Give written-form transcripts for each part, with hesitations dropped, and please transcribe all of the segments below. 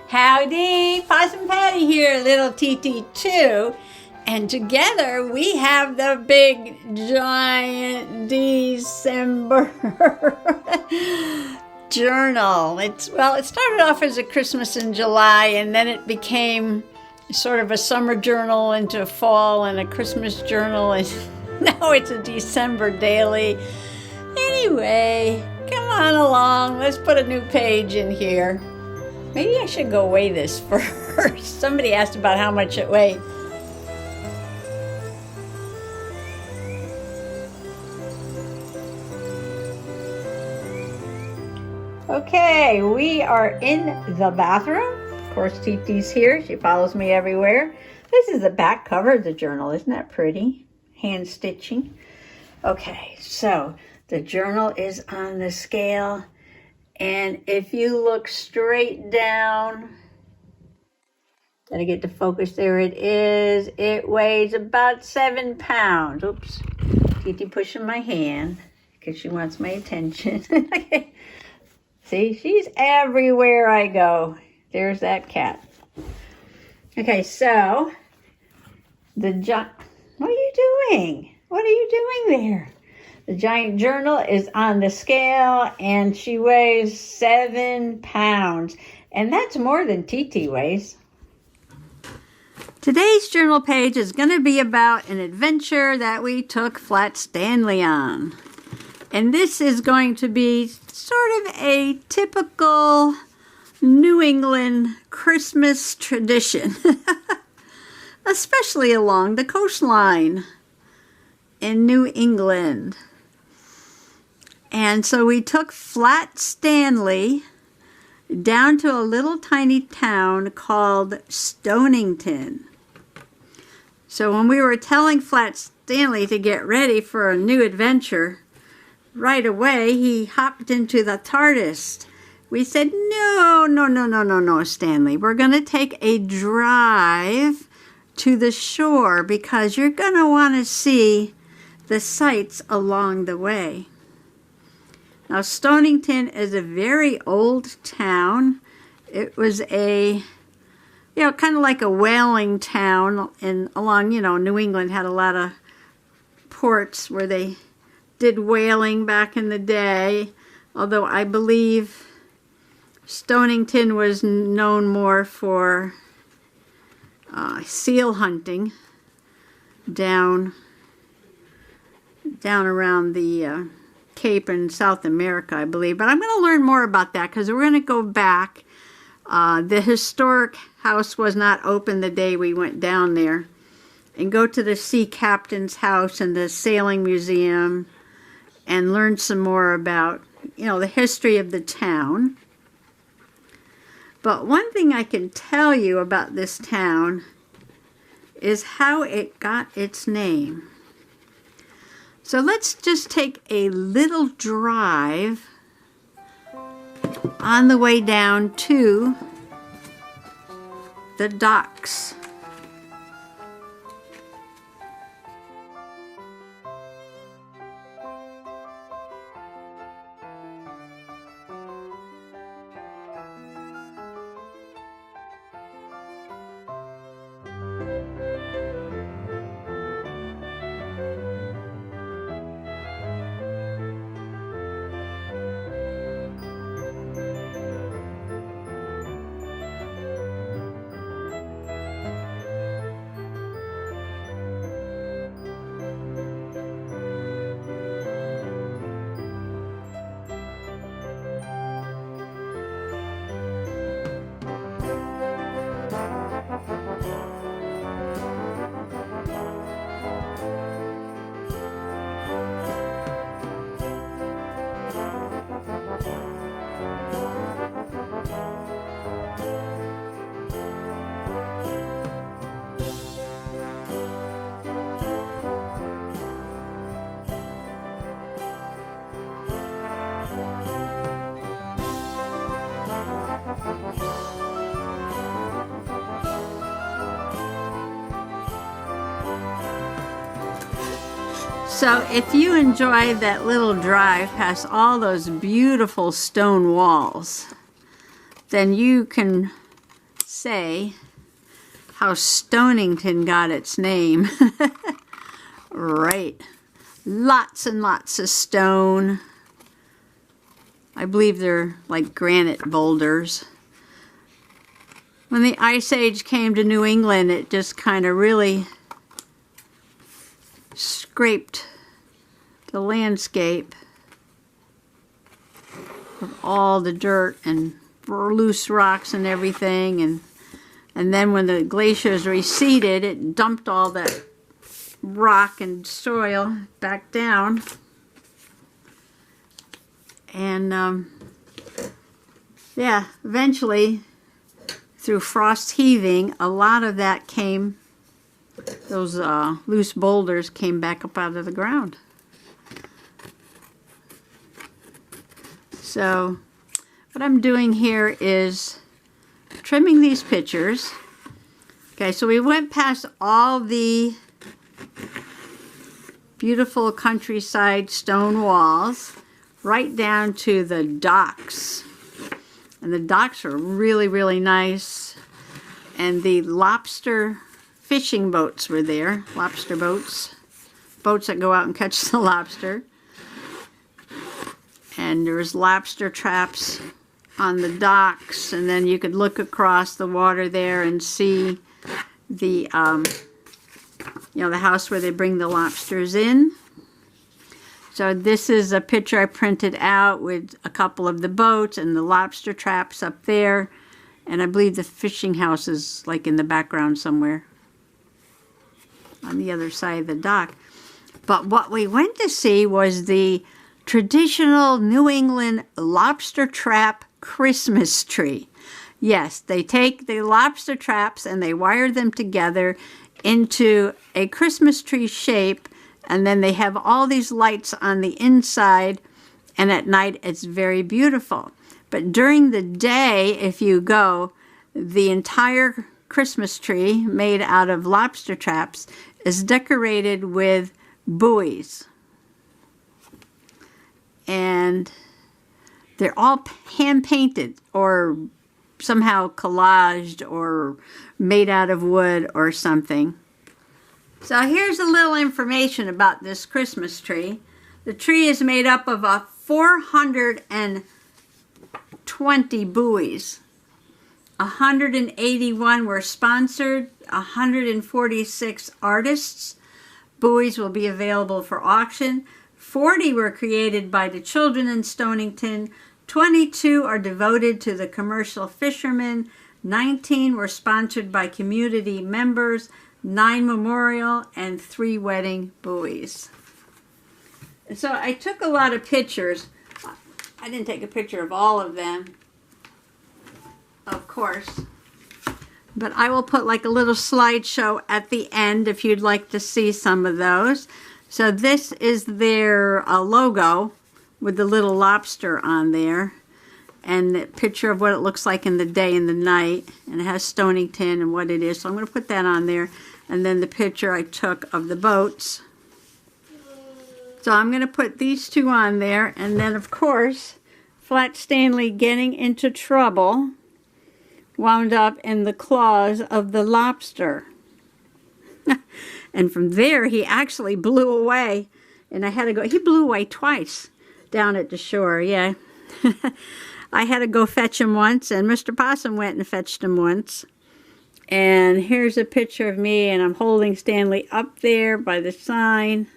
Howdy, Possum Patty here, little TT2, and together we have the big giant December journal. It started off as a Christmas in July, and then it became sort of a summer journal into fall and a Christmas journal, and now it's a December daily. Anyway, come on along, let's put a new page in here. Maybe I should go weigh this first. Somebody asked about how much it weighed. Okay, we are in the bathroom. Of course, TT's here. She follows me everywhere. This is the back cover of the journal. Isn't that pretty? Hand stitching. Okay, so the journal is on the scale. And if you look straight down, gotta get the focus, there it is. It weighs about 7 pounds. Oops, TT pushing my hand because she wants my attention. Okay. See, she's everywhere I go. There's that cat. Okay, so what are you doing? What are you doing there? The giant journal is on the scale and she weighs 7 pounds. And that's more than TT weighs. Today's journal page is going to be about an adventure that we took Flat Stanley on. And this is going to be sort of a typical New England Christmas tradition. Especially along the coastline in New England. And so we took Flat Stanley down to a little tiny town called Stonington. So when we were telling Flat Stanley to get ready for a new adventure, right away he hopped into the TARDIS. We said, no, Stanley. We're going to take a drive to the shore because you're going to want to see the sights along the way. Now, Stonington is a very old town. It was kind of like a whaling town, and along, New England had a lot of ports where they did whaling back in the day, although I believe Stonington was known more for seal hunting down around the Cape in South America, I believe. But I'm going to learn more about that because we're going to go back. The historic house was not open the day we went down there, and go to the sea captain's house and the sailing museum and learn some more about, the history of the town. But one thing I can tell you about this town is how it got its name. So let's just take a little drive on the way down to the docks. So if you enjoy that little drive past all those beautiful stone walls, then you can say how Stonington got its name. Right. Lots and lots of stone. I believe they're like granite boulders. When the Ice Age came to New England, it just kind of really scraped the landscape of all the dirt and loose rocks and everything. And then when the glaciers receded, it dumped all that rock and soil back down. And yeah, eventually, through frost heaving, a lot of that came, those loose boulders came back up out of the ground. So what I'm doing here is trimming these pictures. Okay, so we went past all the beautiful countryside stone walls right down to the docks. And the docks are really, really nice. And the lobster fishing boats were there. Lobster boats. Boats that go out and catch the lobster. And there's lobster traps on the docks. And then you could look across the water there and see the, the house where they bring the lobsters in. So this is a picture I printed out with a couple of the boats and the lobster traps up there. And I believe the fishing house is like in the background somewhere on the other side of the dock. But what we went to see was the traditional New England lobster trap Christmas tree. Yes, they take the lobster traps and they wire them together into a Christmas tree shape. And then they have all these lights on the inside, and at night it's very beautiful. But during the day, if you go, the entire Christmas tree made out of lobster traps is decorated with buoys. And they're all hand-painted or somehow collaged or made out of wood or something. So here's a little information about this Christmas tree. The tree is made up of 420 buoys. 181 were sponsored, 146 artists. Buoys will be available for auction. 40 were created by the children in Stonington. 22 are devoted to the commercial fishermen. 19 were sponsored by community members. 9 memorial, and 3 wedding buoys. So I took a lot of pictures. I didn't take a picture of all of them, of course. But I will put like a little slideshow at the end if you'd like to see some of those. So this is their logo with the little lobster on there. And a picture of what it looks like in the day and the night. And it has Stonington and what it is. So I'm going to put that on there. And then the picture I took of the boats. So I'm going to put these two on there. And then, of course, Flat Stanley getting into trouble wound up in the claws of the lobster. And from there, he actually blew away. And I had to go. He blew away twice down at the shore, yeah. I had to go fetch him once, and Mr. Possum went and fetched him once. And here's a picture of me, and I'm holding Stanley up there by the sign.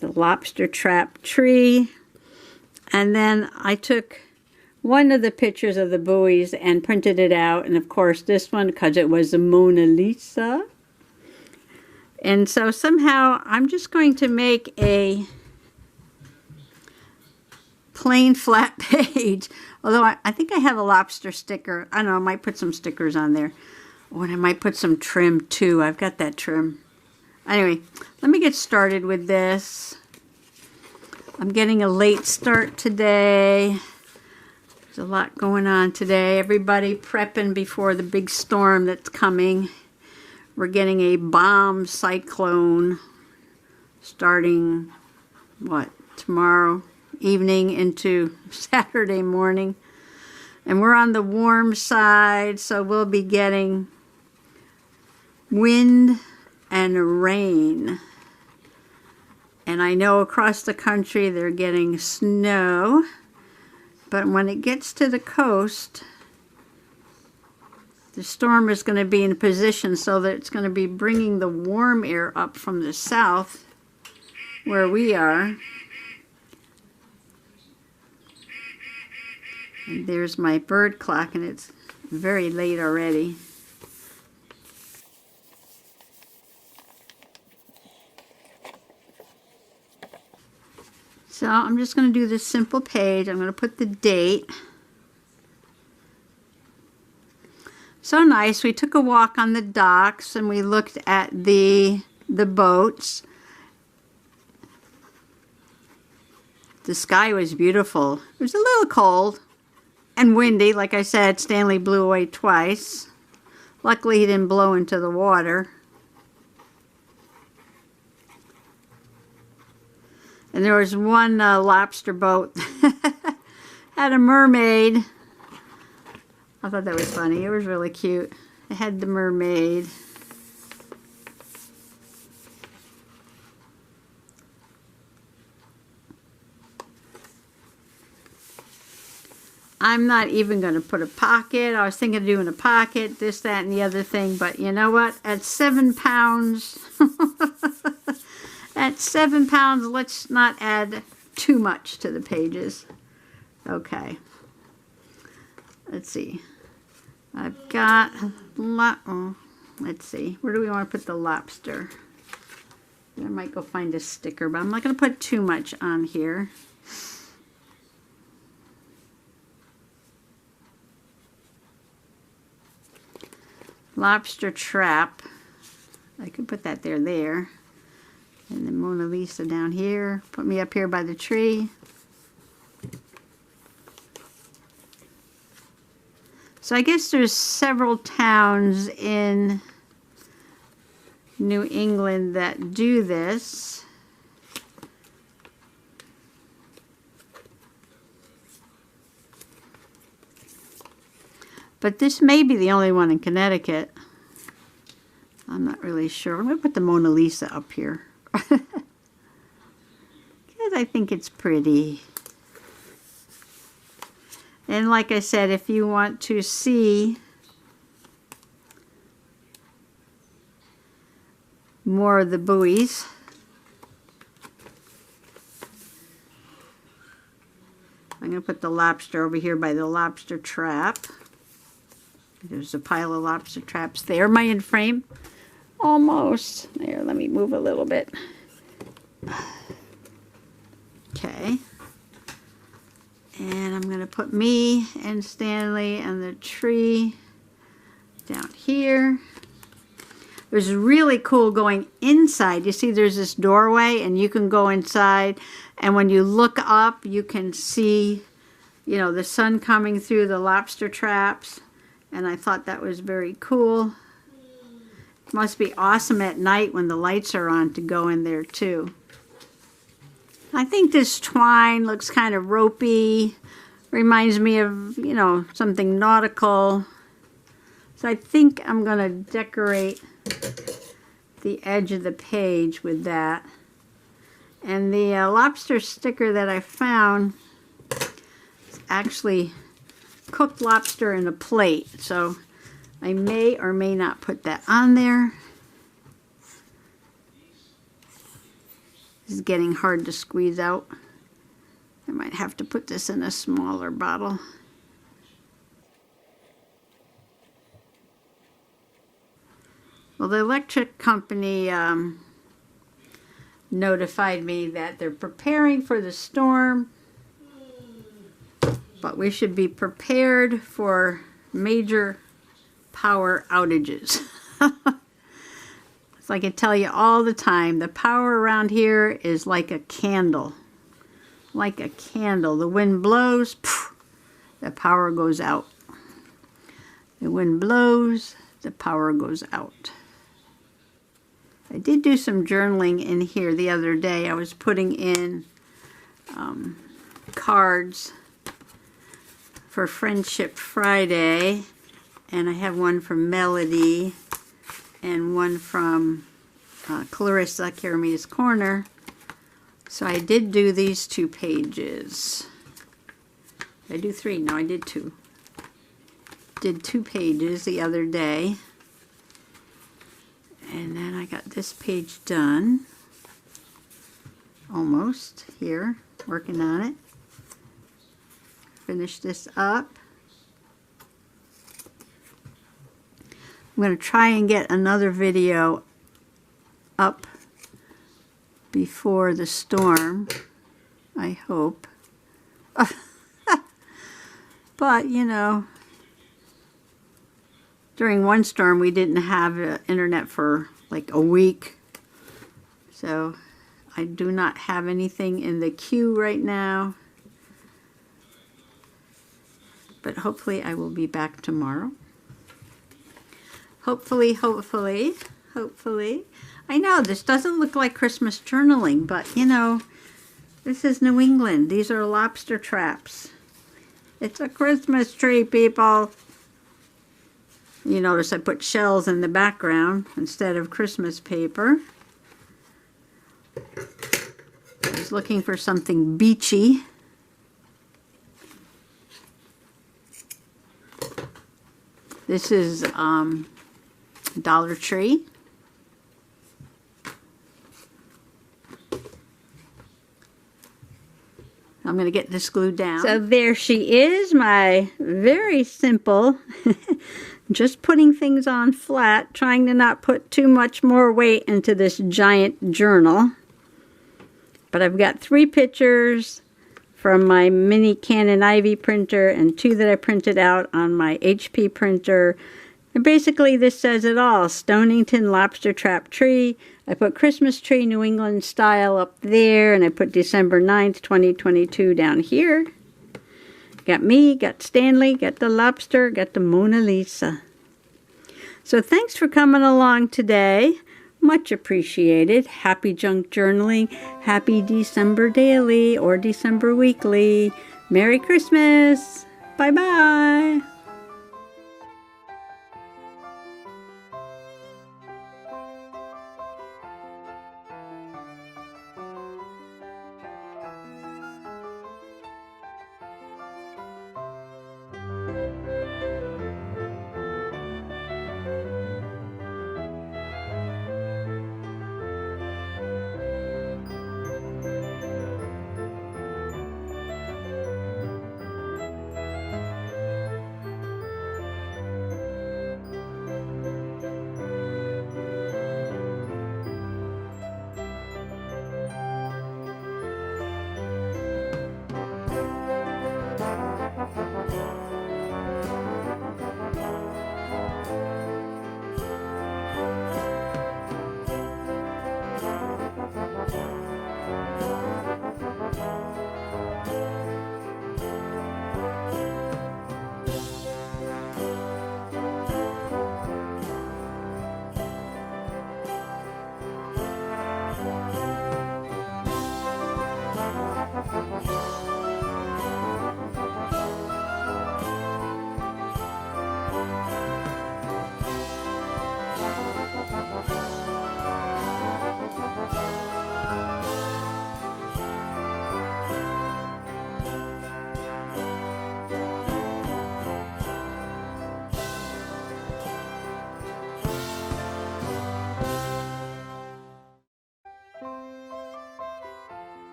The lobster trap tree. And then I took one of the pictures of the buoys and printed it out. And of course this one, because it was the Mona Lisa. And so somehow I'm just going to make a plain flat page, although I think I have a lobster sticker. I don't know, I might put some stickers on there. Oh, and I might put some trim too. I've got that trim. Anyway, let me get started with this. I'm getting a late start today. There's a lot going on today. Everybody prepping before the big storm that's coming. We're getting a bomb cyclone starting, what, tomorrow evening into Saturday morning. And we're on the warm side, so we'll be getting wind and rain. And I know across the country they're getting snow, but when it gets to the coast, the storm is going to be in position so that it's going to be bringing the warm air up from the south where we are. And there's my bird clock, and it's very late already. So I'm just going to do this simple page. I'm going to put the date. So nice. We took a walk on the docks and we looked at the boats. The sky was beautiful. It was a little cold and windy. Like I said, Stanley blew away twice. Luckily he didn't blow into the water. And there was one lobster boat had a mermaid. I thought that was funny. It was really cute. It had the mermaid. I'm not even going to put a pocket. I was thinking of doing a pocket, this, that, and the other thing. But you know what? At 7 pounds, at 7 pounds, let's not add too much to the pages. Okay. Let's see. I've got, let's see. Where do we want to put the lobster? I might go find a sticker, but I'm not going to put too much on here. Lobster trap. I could put that there. And then Mona Lisa down here. Put me up here by the tree. So I guess there's several towns in New England that do this. But this may be the only one in Connecticut. I'm not really sure. I'm going to put the Mona Lisa up here. Because I think it's pretty. And like I said, if you want to see more of the buoys, I'm going to put the lobster over here by the lobster trap. There's a pile of lobster traps there. Am I in frame? Almost. There, let me move a little bit. Okay. And I'm going to put me and Stanley and the tree down here. It was really cool going inside. You see there's this doorway and you can go inside. And when you look up, you can see, you know, the sun coming through the lobster traps. And I thought that was very cool. It must be awesome at night when the lights are on to go in there too. I think this twine looks kind of ropey. Reminds me of, you know, something nautical. So I think I'm going to decorate the edge of the page with that. And the lobster sticker that I found is actually cooked lobster in a plate, so I may or may not put that on there. This is getting hard to squeeze out. I might have to put this in a smaller bottle. Well, the electric company notified me that they're preparing for the storm, but we should be prepared for major power outages. It's like I tell you all the time, the power around here is like a candle. Like a candle. The wind blows, poof, the power goes out. The wind blows, the power goes out. I did do some journaling in here the other day. I was putting in cards for Friendship Friday, and I have one from Melody and one from Clarissa, Carami's Corner. So I did do these 2 pages. Did I do 3? No, I did 2. Did 2 pages the other day. And then I got this page done. Almost here, working on it. Finish this up. I'm going to try and get another video up before the storm, I hope. But, you know, during one storm we didn't have internet for like a week. So I do not have anything in the queue right now. But hopefully I will be back tomorrow. Hopefully, hopefully, hopefully. I know this doesn't look like Christmas journaling, but you know, this is New England. These are lobster traps. It's a Christmas tree, people. You notice I put shells in the background instead of Christmas paper. I was looking for something beachy. This is Dollar Tree. I'm going to get this glued down. So there she is, my very simple, just putting things on flat, trying to not put too much more weight into this giant journal. But I've got 3 pictures from my mini Canon Ivy printer and 2 that I printed out on my HP printer. And basically this says it all. Stonington Lobster Trap Tree. I put Christmas tree New England style up there, and I put December 9th, 2022 down here. Got me, got Stanley, got the lobster, got the Mona Lisa. So thanks for coming along today. Much appreciated. Happy junk journaling. Happy December daily or December weekly. Merry Christmas. Bye-bye.